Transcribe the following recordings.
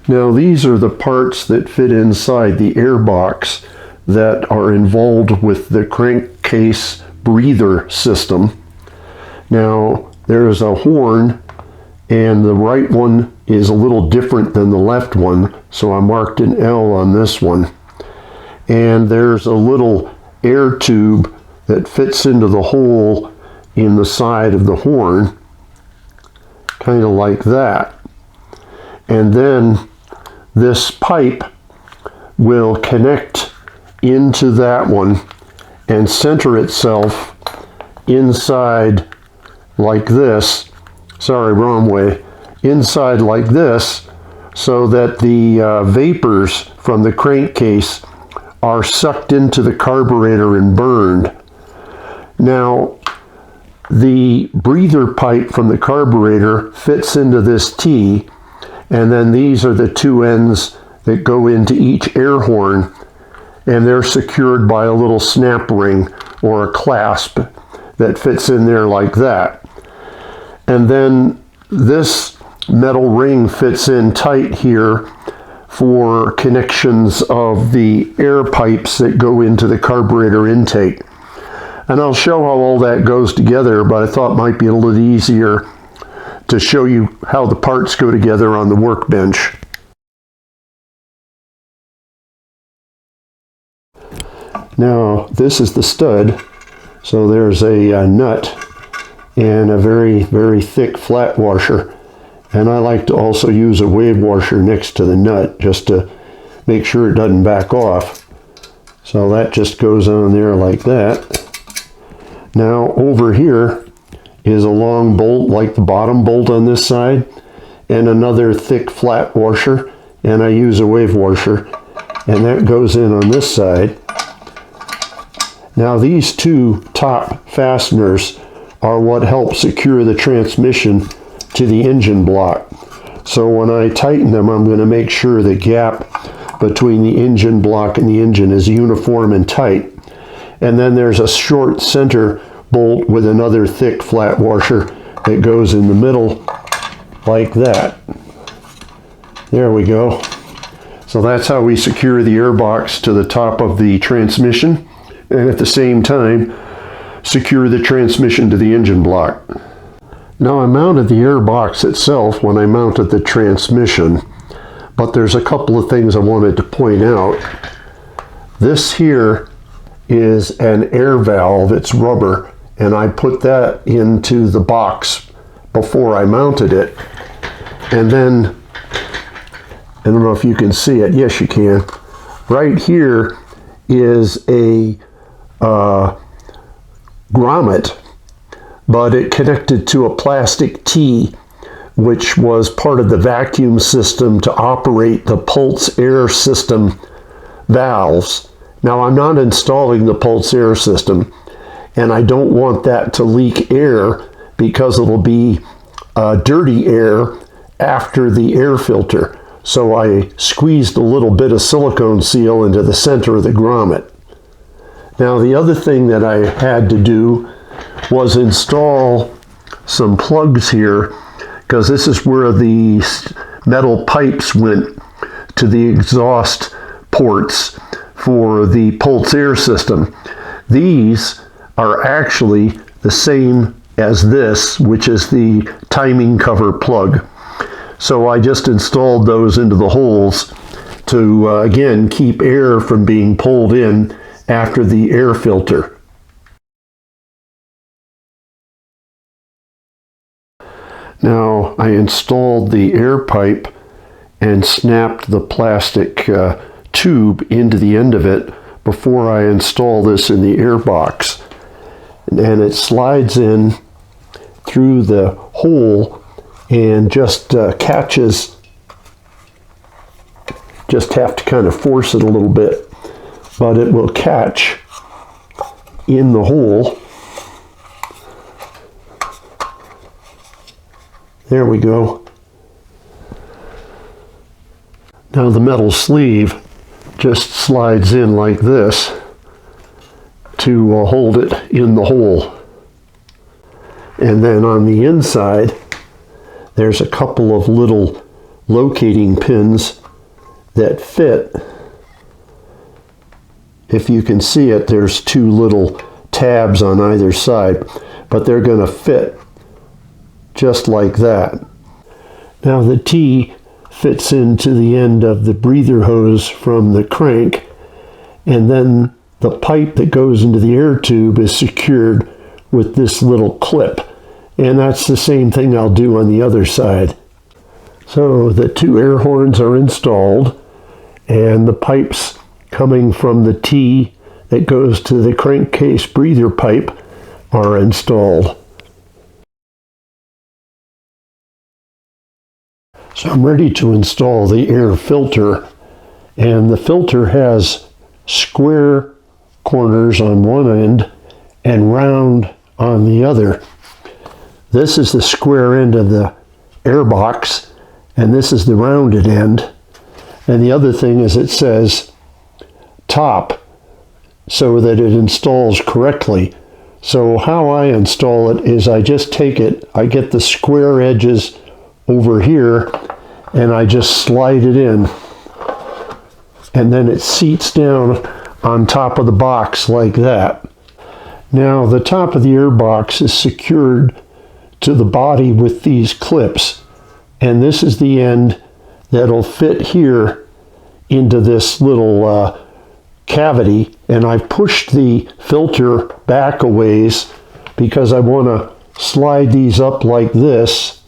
Now these are the parts that fit inside the airbox that are involved with the crankcase breather system. Now there's a horn, and the right one is a little different than the left one, so I marked an L on this one. And there's a little air tube that fits into the hole in the side of the horn, kind of like that. And then this pipe will connect into that one and center itself inside like this. Sorry, wrong way. Inside like this, so that the vapors from the crankcase are sucked into the carburetor and burned. Now, the breather pipe from the carburetor fits into this T, and then these are the two ends that go into each air horn, and they're secured by a little snap ring or a clasp that fits in there like that. And then this metal ring fits in tight here for connections of the air pipes that go into the carburetor intake. And I'll show how all that goes together, but I thought it might be a little easier to show you how the parts go together on the workbench. Now this is the stud, so there's a nut and a very, very thick flat washer. And I like to also use a wave washer next to the nut just to make sure it doesn't back off. So that just goes on there like that. Now over here is a long bolt like the bottom bolt on this side, and another thick flat washer, and I use a wave washer, and that goes in on this side. Now these two top fasteners are what help secure the transmission to the engine block. So when I tighten them, I'm going to make sure the gap between the engine block and the engine is uniform and tight. And then there's a short center bolt with another thick flat washer that goes in the middle like that. There we go. So that's how we secure the airbox to the top of the transmission, and at the same time secure the transmission to the engine block. Now I mounted the airbox itself when I mounted the transmission, but there's a couple of things I wanted to point out. This here is an air valve, it's rubber, and I put that into the box before I mounted it. And then, I don't know if you can see it, yes you can. Right here is a grommet, but it connected to a plastic T, which was part of the vacuum system to operate the pulse air system valves. Now I'm not installing the pulse air system, and I don't want that to leak air because it'll be dirty air after the air filter. So I squeezed a little bit of silicone seal into the center of the grommet. Now the other thing that I had to do was install some plugs here, because this is where the metal pipes went to the exhaust ports for the pulse air system. These are actually the same as this, which is the timing cover plug. So I just installed those into the holes to again keep air from being pulled in after the air filter. Now I installed the air pipe and snapped the plastic tube into the end of it before I install this in the airbox. And it slides in through the hole and just catches. Just have to kind of force it a little bit, but it will catch in the hole. There we go. Now the metal sleeve just slides in like this to hold it in the hole. And then on the inside, there's a couple of little locating pins that fit. If you can see it, there's two little tabs on either side, but they're going to fit just like that. Now the T fits into the end of the breather hose from the crank, and then the pipe that goes into the air tube is secured with this little clip, and that's the same thing I'll do on the other side. So the two air horns are installed, and the pipes coming from the T that goes to the crankcase breather pipe are installed. So I'm ready to install the air filter, and the filter has square corners on one end and round on the other. This is the square end of the Airbox, and this is the rounded end. And the other thing is it says top, so that it installs correctly. So how I install it is I just take it, I get the square edges over here, and I just slide it in, and then it seats down on top of the box like that. Now the top of the Airbox is secured to the body with these clips, and this is the end that'll fit here into this little cavity, and I've pushed the filter back a ways because I want to slide these up like this,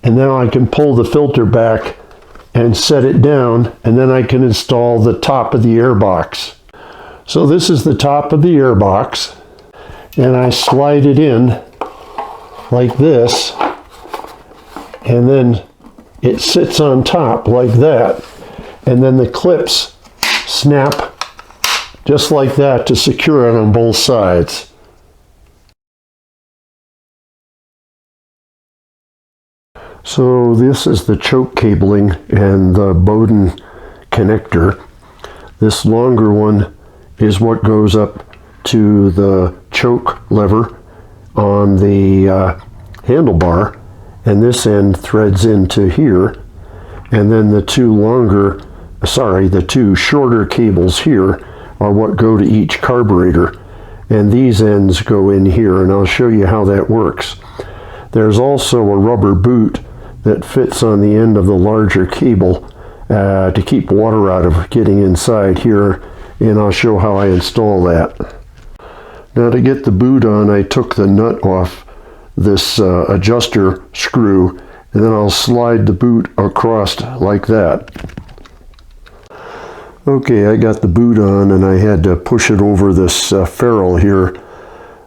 and now I can pull the filter back and set it down, and then I can install the top of the Airbox. So this is the top of the Airbox, and I slide it in like this, and then it sits on top like that, and then the clips snap just like that to secure it on both sides. So this is the choke cabling and the Bowden connector. This longer one is what goes up to the choke lever on the handlebar, and this end threads into here, and then the two shorter cables here are what go to each carburetor, and these ends go in here, and I'll show you how that works. There's also a rubber boot that fits on the end of the larger cable to keep water out of getting inside here, and I'll show how I install that. Now to get the boot on, I took the nut off this adjuster screw, and then I'll slide the boot across like that. Okay, I got the boot on, and I had to push it over this ferrule here.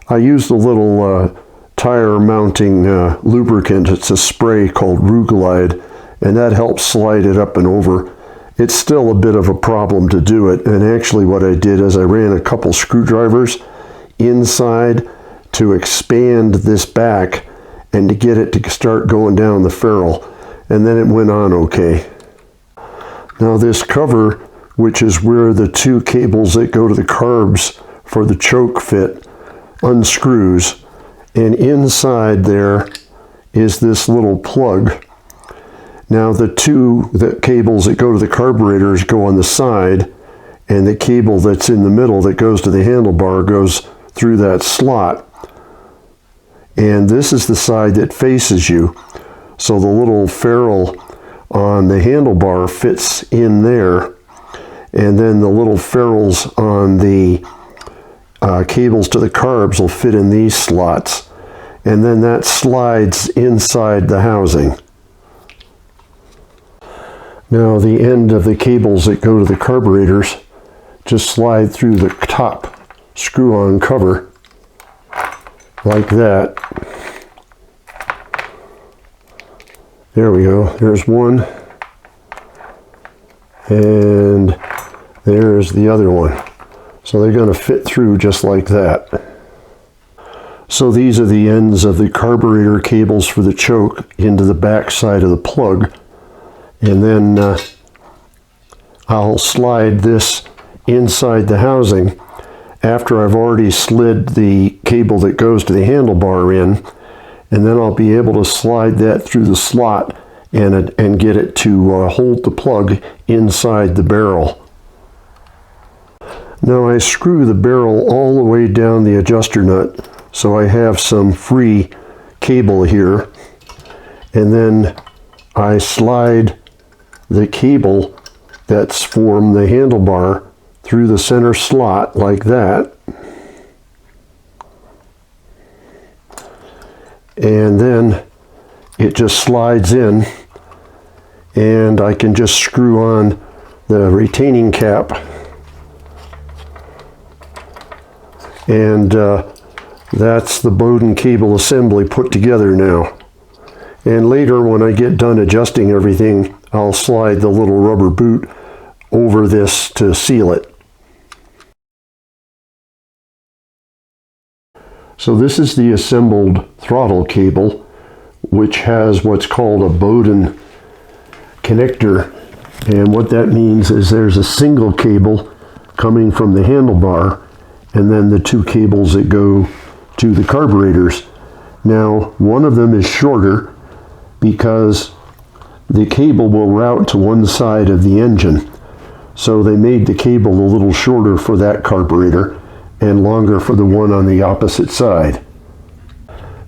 I used a little tire mounting lubricant. It's a spray called Ruglide, and that helps slide it up and over. It's still a bit of a problem to do it, and actually what I did is I ran a couple screwdrivers inside to expand this back and to get it to start going down the ferrule, and then it went on okay. Now this cover, which is where the two cables that go to the carbs for the choke fit, unscrews, and inside there is this little plug. Now the cables that go to the carburetors go on the side, and the cable that's in the middle that goes to the handlebar goes through that slot. And this is the side that faces you. So the little ferrule on the handlebar fits in there, and then the little ferrules on the cables to the carbs will fit in these slots, and then that slides inside the housing. Now the end of the cables that go to the carburetors just slide through the top screw-on cover like that. There we go. There's one, and there's the other one. So they're going to fit through just like that. So these are the ends of the carburetor cables for the choke into the back side of the plug. And then I'll slide this inside the housing after I've already slid the cable that goes to the handlebar in, and then I'll be able to slide that through the slot and get it to hold the plug inside the barrel. Now I screw the barrel all the way down the adjuster nut, so I have some free cable here, and then I slide the cable that's from the handlebar through the center slot like that, and then it just slides in, and I can just screw on the retaining cap, and that's the Bowden cable assembly put together now. And later, when I get done adjusting everything, I'll slide the little rubber boot over this to seal it. So this is the assembled throttle cable, which has what's called a Bowden connector. And what that means is there's a single cable coming from the handlebar, and then the two cables that go to the carburetors. Now, one of them is shorter because the cable will route to one side of the engine. So they made the cable a little shorter for that carburetor and longer for the one on the opposite side.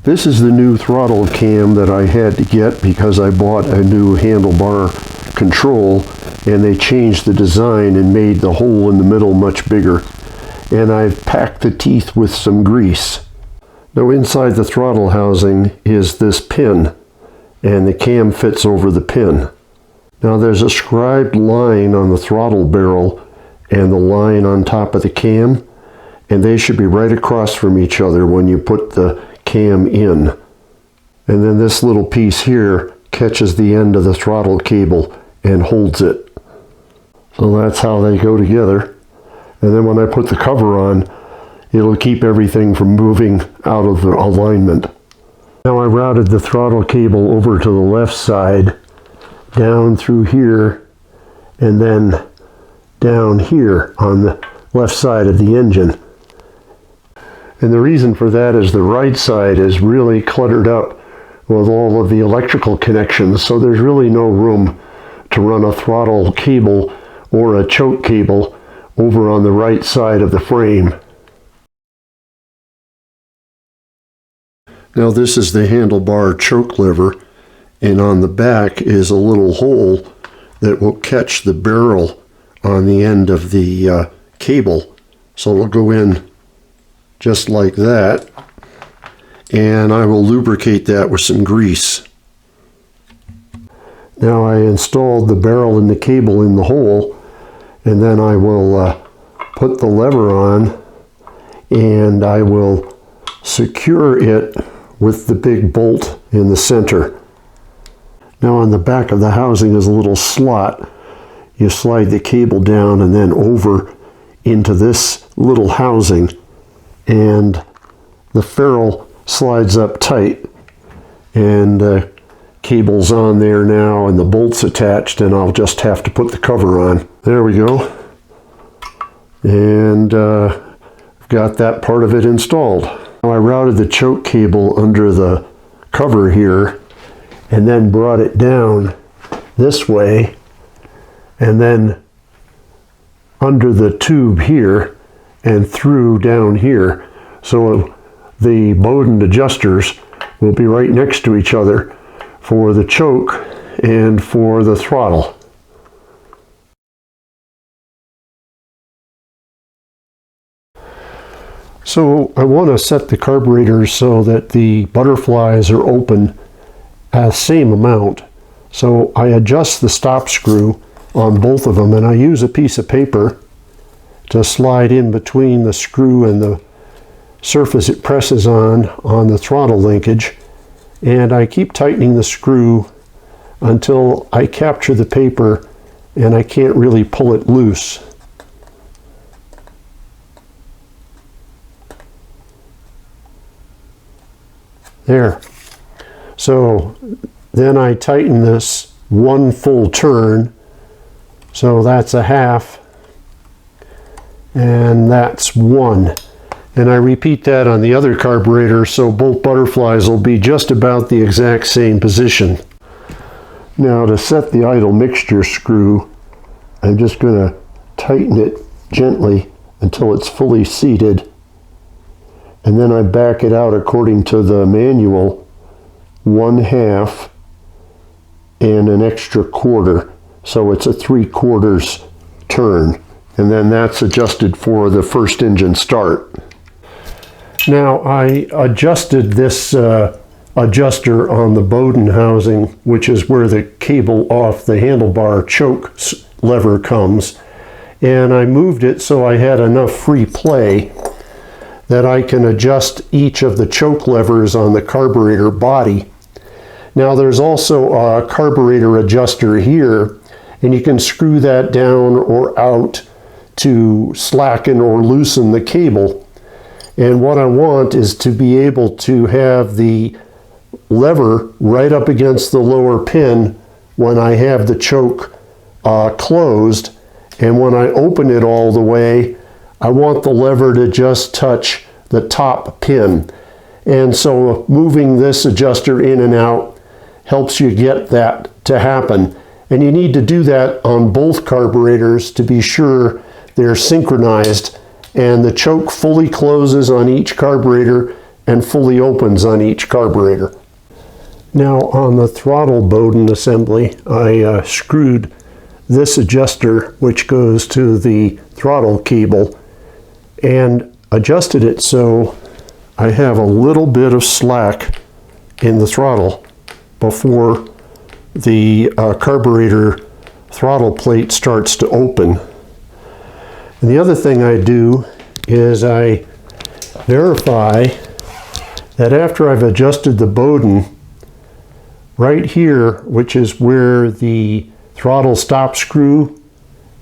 This is the new throttle cam that I had to get because I bought a new handlebar control, and they changed the design and made the hole in the middle much bigger. And I've packed the teeth with some grease. Now inside the throttle housing is this pin, and the cam fits over the pin. Now there's a scribed line on the throttle barrel and the line on top of the cam, and they should be right across from each other when you put the cam in. And then this little piece here catches the end of the throttle cable and holds it. So that's how they go together. And then when I put the cover on, it'll keep everything from moving out of the alignment. Now I routed the throttle cable over to the left side, down through here, and then down here on the left side of the engine. And the reason for that is the right side is really cluttered up with all of the electrical connections, so there's really no room to run a throttle cable or a choke cable over on the right side of the frame. Now this is the handlebar choke lever, and on the back is a little hole that will catch the barrel on the end of the cable. So it'll go in just like that, and I will lubricate that with some grease. Now I installed the barrel and the cable in the hole, and then I will put the lever on, and I will secure it with the big bolt in the center. Now on the back of the housing is a little slot. You slide the cable down and then over into this little housing, and the ferrule slides up tight, and the cable's on there now and the bolt's attached, and I'll just have to put the cover on. There we go. And I've got that part of it installed. Now I routed the choke cable under the cover here and then brought it down this way and then under the tube here and through down here. So the Bowden adjusters will be right next to each other for the choke and for the throttle. So I want to set the carburetors so that the butterflies are open at the same amount. So I adjust the stop screw on both of them, and I use a piece of paper to slide in between the screw and the surface it presses on the throttle linkage, and I keep tightening the screw until I capture the paper and I can't really pull it loose. There. So then I tighten this one full turn, so that's a half, and that's one. And I repeat that on the other carburetor, so both butterflies will be just about the exact same position. Now to set the idle mixture screw, I'm just going to tighten it gently until it's fully seated, and then I back it out according to the manual, 1/2 and an extra quarter, so it's a 3/4 turn, and then that's adjusted for the first engine start. Now I adjusted this adjuster on the Bowden housing, which is where the cable off the handlebar choke lever comes, and I moved it so I had enough free play that I can adjust each of the choke levers on the carburetor body. Now there's also a carburetor adjuster here, and you can screw that down or out to slacken or loosen the cable. And what I want is to be able to have the lever right up against the lower pin when I have the choke closed, and when I open it all the way, I want the lever to just touch the top pin. And so moving this adjuster in and out helps you get that to happen. And you need to do that on both carburetors to be sure they're synchronized and the choke fully closes on each carburetor and fully opens on each carburetor. Now on the throttle Bowden assembly, I screwed this adjuster, which goes to the throttle cable, and adjusted it so I have a little bit of slack in the throttle before the carburetor throttle plate starts to open. And the other thing I do is I verify that after I've adjusted the Bowden, right here, which is where the throttle stop screw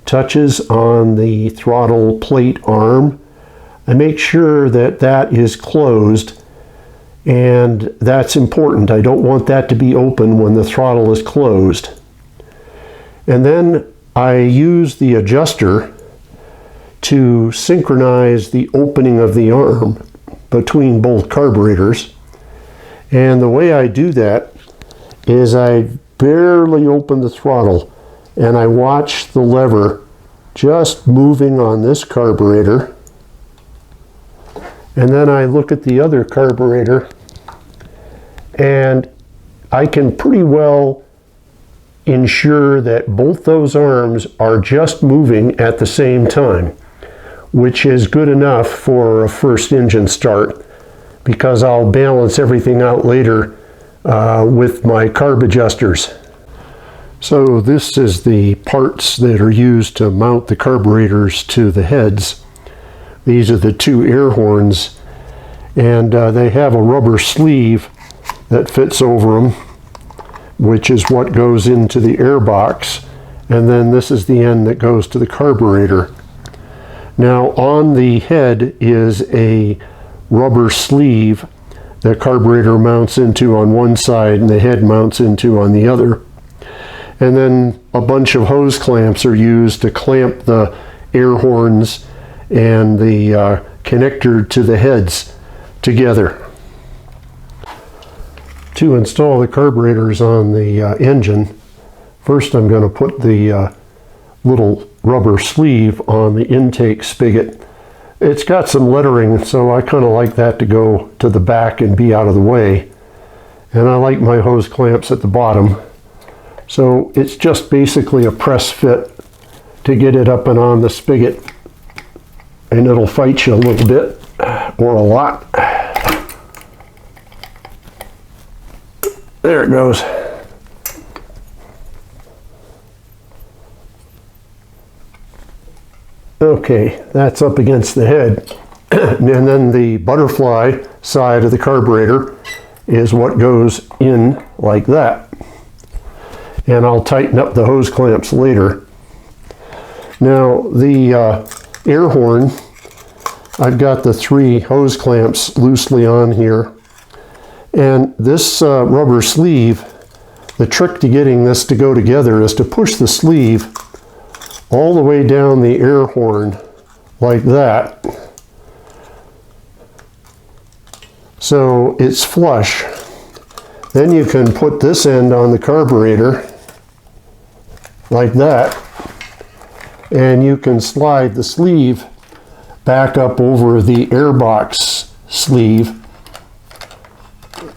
touches on the throttle plate arm, I make sure that that is closed, and that's important. I don't want that to be open when the throttle is closed. And then I use the adjuster to synchronize the opening of the arm between both carburetors. And the way I do that is I barely open the throttle and I watch the lever just moving on this carburetor, and then I look at the other carburetor and I can pretty well ensure that both those arms are just moving at the same time, which is good enough for a first engine start, because I'll balance everything out later with my carb adjusters. So this is the parts that are used to mount the carburetors to the heads. These are the two air horns, and they have a rubber sleeve that fits over them, which is what goes into the airbox, and then this is the end that goes to the carburetor. Now on the head is a rubber sleeve the carburetor mounts into on one side and the head mounts into on the other. And then a bunch of hose clamps are used to clamp the air horns and the connector to the heads together. To install the carburetors on the engine, first I'm going to put the little rubber sleeve on the intake spigot. It's got some lettering, so I kind of like that to go to the back and be out of the way. And I like my hose clamps at the bottom. So it's just basically a press fit to get it up and on the spigot. And it'll fight you a little bit, or a lot. There it goes. Okay, that's up against the head. And then the butterfly side of the carburetor is what goes in like that. And I'll tighten up the hose clamps later. Now the air horn, I've got the 3 hose clamps loosely on here. And this rubber sleeve, the trick to getting this to go together is to push the sleeve all the way down the air horn like that, so it's flush. Then you can put this end on the carburetor like that, and you can slide the sleeve back up over the Airbox sleeve,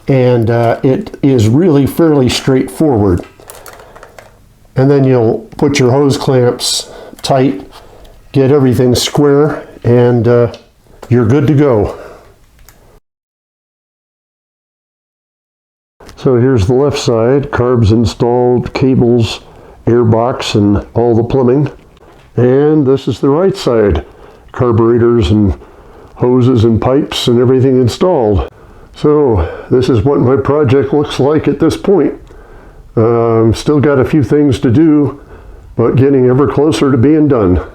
and it is really fairly straightforward. And then you'll put your hose clamps tight, get everything square, and you're good to go. So here's the left side, carbs installed, cables, airbox, and all the plumbing. And this is the right side, carburetors and hoses and pipes and everything installed. So this is what my project looks like at this point. Still got a few things to do, but getting ever closer to being done.